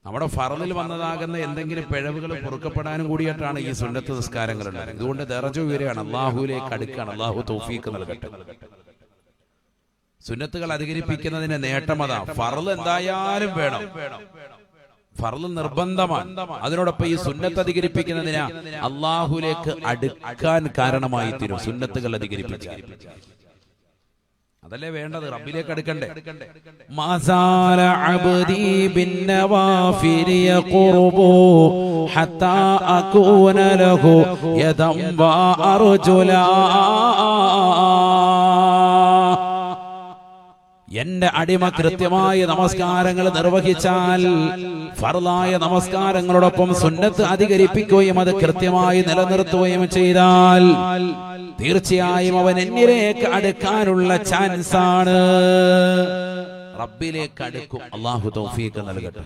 നമ്മുടെ ഫർളിൽ വന്നതാകുന്ന എന്തെങ്കിലും പിഴവുകൾ പൊറുക്കപ്പെടാനും കൂടിയിട്ടാണ് ഈ സുന്നത്ത് നിസ്കാരങ്ങൾ ഉണ്ടാകുന്നത്. ഇതുകൊണ്ട് ദറജ ഉയരുകയാണ്, അള്ളാഹുവിലേക്ക് അടുക്കാണ്. അള്ളാഹു തൗഫീഖ് നൽകട്ടെ. സുന്നത്തുകൾ അധികരിപ്പിക്കുന്നതിന്റെ നേട്ടമതാ. ഫർള് എന്തായാലും വേണം, ഫർള് നിർബന്ധമാണ്. അതിനോടൊപ്പം ഈ സുന്നത്ത് അധികരിപ്പിക്കുന്നതിന് അള്ളാഹുലേക്ക് അടുക്കാൻ കാരണമായി തീരും സുന്നത്തുകൾ അധികരിപ്പിക്കാൻ. അതല്ലേ വേണ്ടത്, റബ്ബിലേക്ക് അടുക്കണ്ടേ. മസാല അബ്ദി ബിന്നവാഫിരി യഖുർബു ഹത്താ അകൂന ലഹു യദം വ അർജുലാ. എന്റെ അടിമ കൃത്യമായ നമസ്കാരങ്ങൾ നിർവഹിച്ചാൽ, ഫർളായ നമസ്കാരങ്ങളോടൊപ്പം സുന്നത്ത് അധികരിപ്പിക്കുകയും അത് കൃത്യമായി നിലനിർത്തുകയും ചെയ്താൽ തീർച്ചയായും അവൻ എന്നിലേക്ക് അടുക്കാനുള്ള ചാൻസാണ്. റബ്ബിലേക്ക് അടുക്കും. അല്ലാഹു തൗഫീഖ് നൽകട്ടെ.